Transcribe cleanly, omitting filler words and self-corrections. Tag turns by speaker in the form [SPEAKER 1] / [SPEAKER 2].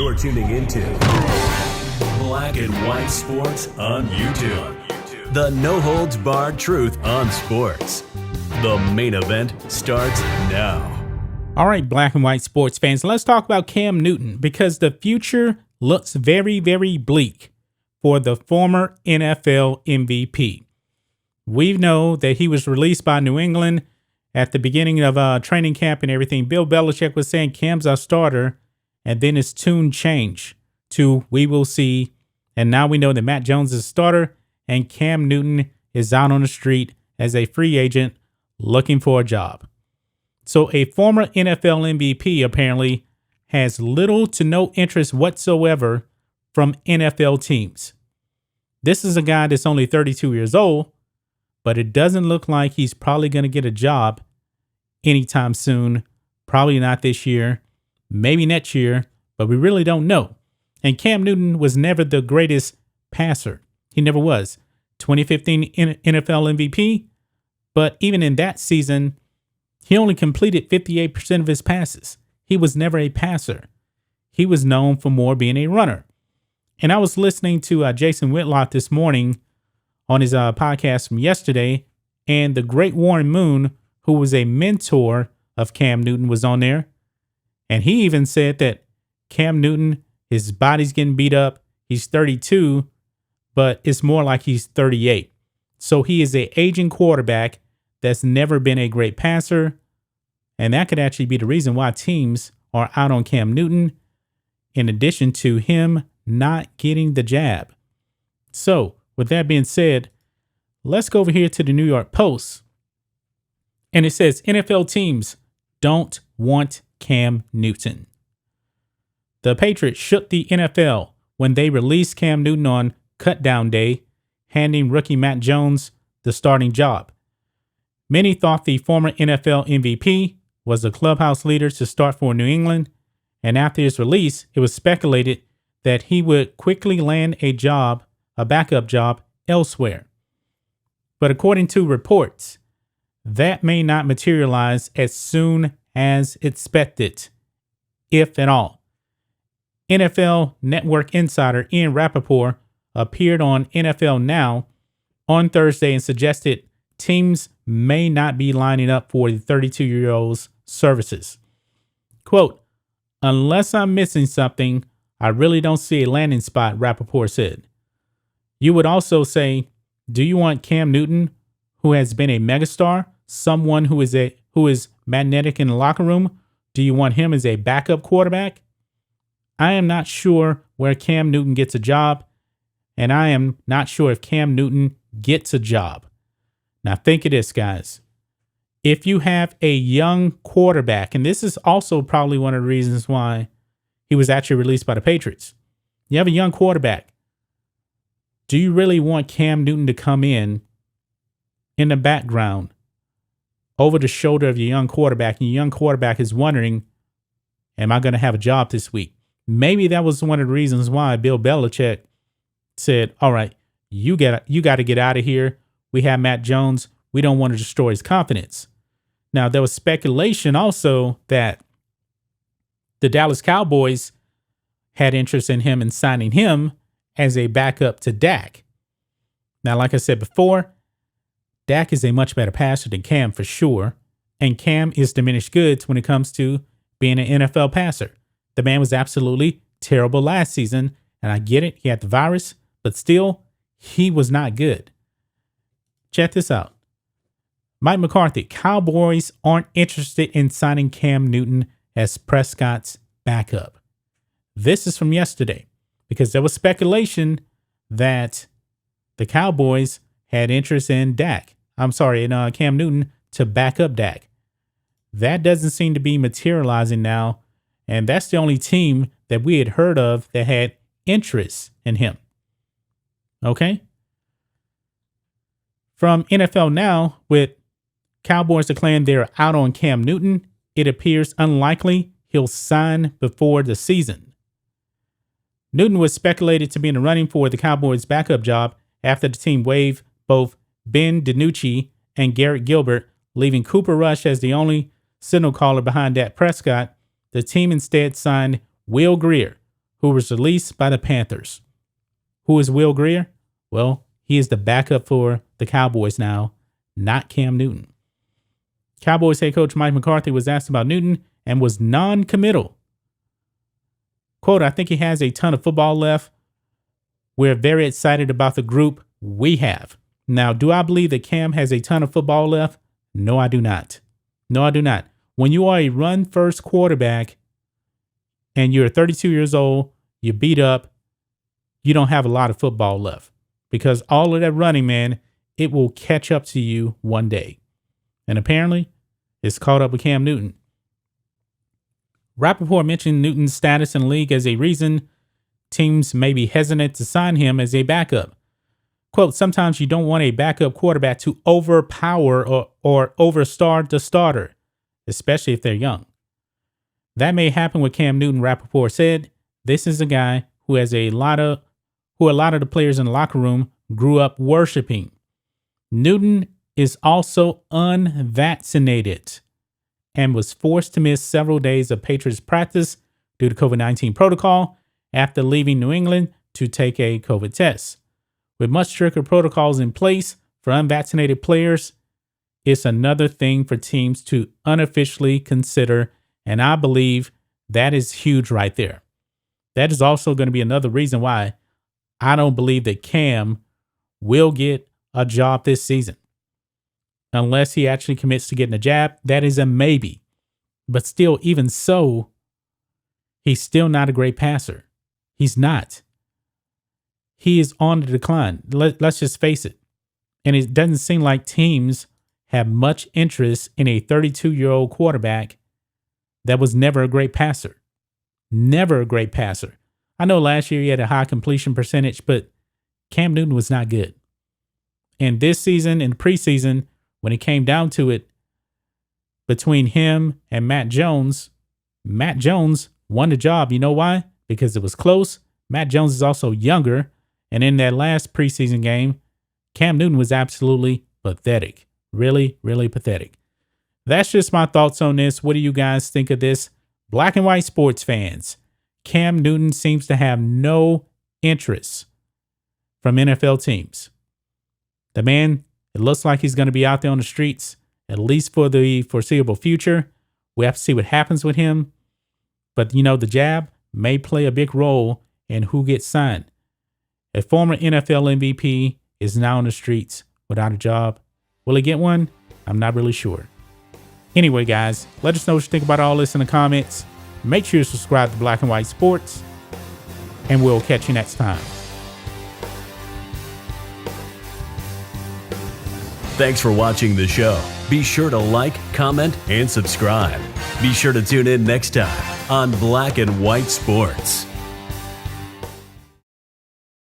[SPEAKER 1] You're tuning into Black and White Sports on YouTube. The no-holds-barred truth on sports. The main event starts now.
[SPEAKER 2] All right, Black and White sports fans, let's talk about Cam Newton because the future looks very, very bleak for the former NFL MVP. We know that he was released by New England at the beginning of training camp and everything. Bill Belichick was saying Cam's our starter, and then his tune changed to we will see. And now we know that Matt Jones is a starter and Cam Newton is out on the street as a free agent looking for a job. So a former NFL MVP apparently has little to no interest whatsoever from NFL teams. This is a guy that's only 32 years old, but it doesn't look like he's probably going to get a job anytime soon. Probably not this year, maybe next year, but we really don't know. And Cam Newton was never the greatest passer. He never was. 2015 NFL MVP, but even in that season, he only completed 58% of his passes. He was never a passer. He was known for more being a runner. And I was listening to Jason Whitlock this morning on his podcast from yesterday, and the great Warren Moon, who was a mentor of Cam Newton, was on there. And he even said that Cam Newton, his body's getting beat up. He's 32, but it's more like he's 38. So he is an aging quarterback that's never been a great passer. And that could actually be the reason why teams are out on Cam Newton, in addition to him not getting the jab. So with that being said, let's go over here to the New York Post. And it says NFL teams don't want Cam Newton. The Patriots shook the NFL when they released Cam Newton on cutdown day, handing rookie Matt Jones the starting job. Many thought the former NFL MVP was the clubhouse leader to start for New England, and after his release, it was speculated that he would quickly land a backup job elsewhere. But according to reports, that may not materialize as soon as expected, if at all. NFL Network insider Ian Rappaport appeared on NFL Now on Thursday and suggested teams may not be lining up for the 32-year-old's services. Quote, "Unless I'm missing something, I really don't see a landing spot," Rappaport said. You would also say, do you want Cam Newton, who has been a megastar, someone who is magnetic in the locker room? Do you want him as a backup quarterback? I am not sure where Cam Newton gets a job, and I am not sure if Cam Newton gets a job. Now think of this, guys. If you have a young quarterback, and this is also probably one of the reasons why he was actually released by the Patriots. You have a young quarterback. Do you really want Cam Newton to come in the background over the shoulder of your young quarterback, and your young quarterback is wondering, am I going to have a job this week? Maybe that was one of the reasons why Bill Belichick said, all right, you got to get out of here. We have Matt Jones. We don't want to destroy his confidence. Now, there was speculation also that the Dallas Cowboys had interest in him and signing him as a backup to Dak. Now, like I said before, Dak is a much better passer than Cam for sure. And Cam is diminished goods when it comes to being an NFL passer. The man was absolutely terrible last season. And I get it. He had the virus, but still, he was not good. Check this out. Mike McCarthy, Cowboys aren't interested in signing Cam Newton as Prescott's backup. This is from yesterday because there was speculation that the Cowboys had interest in Cam Newton to back up Dak. That doesn't seem to be materializing now, and that's the only team that we had heard of that had interest in him. Okay? From NFL Now, with Cowboys declaring they're out on Cam Newton, it appears unlikely he'll sign before the season. Newton was speculated to be in the running for the Cowboys' backup job after the team waived both Ben DiNucci and Garrett Gilbert, leaving Cooper Rush as the only signal caller behind Dak Prescott. The team instead signed Will Grier, who was released by the Panthers. Who is Will Grier? Well, he is the backup for the Cowboys now, not Cam Newton. Cowboys head coach Mike McCarthy was asked about Newton and was non-committal. Quote, I think he has a ton of football left. We're very excited about the group we have. Now, do I believe that Cam has a ton of football left? No, I do not. No, I do not. When you are a run-first quarterback and you're 32 years old, you're beat up, you don't have a lot of football left. Because all of that running, man, it will catch up to you one day. And apparently, it's caught up with Cam Newton. Rappaport mentioned Newton's status in the league as a reason teams may be hesitant to sign him as a backup. Quote, sometimes you don't want a backup quarterback to overpower or overstar the starter, especially if they're young. That may happen with Cam Newton, Rappaport said. This is a guy who has a lot of the players in the locker room grew up worshiping. Newton is also unvaccinated and was forced to miss several days of Patriots practice due to COVID-19 protocol after leaving New England to take a COVID test. With much stricter protocols in place for unvaccinated players, it's another thing for teams to unofficially consider, and I believe that is huge right there. That is also going to be another reason why I don't believe that Cam will get a job this season. Unless he actually commits to getting a jab, that is a maybe. But still, even so, he's still not a great passer. He's not. He is on the decline. Let's just face it. And it doesn't seem like teams have much interest in a 32-year-old quarterback that was never a great passer. Never a great passer. I know last year he had a high completion percentage, but Cam Newton was not good. And this season, in preseason, when it came down to it, between him and Matt Jones won the job. You know why? Because it was close. Matt Jones is also younger. And in that last preseason game, Cam Newton was absolutely pathetic. Really, really pathetic. That's just my thoughts on this. What do you guys think of this? Black and white sports fans. Cam Newton seems to have no interest from NFL teams. The man, it looks like he's going to be out there on the streets, at least for the foreseeable future. We have to see what happens with him. But, you know, the jab may play a big role in who gets signed. A former NFL MVP is now on the streets without a job. Will he get one? I'm not really sure. Anyway, guys, let us know what you think about all this in the comments. Make sure you subscribe to Black and White Sports, and we'll catch you next time.
[SPEAKER 1] Thanks for watching the show. Be sure to like, comment, and subscribe. Be sure to tune in next time on Black and White Sports.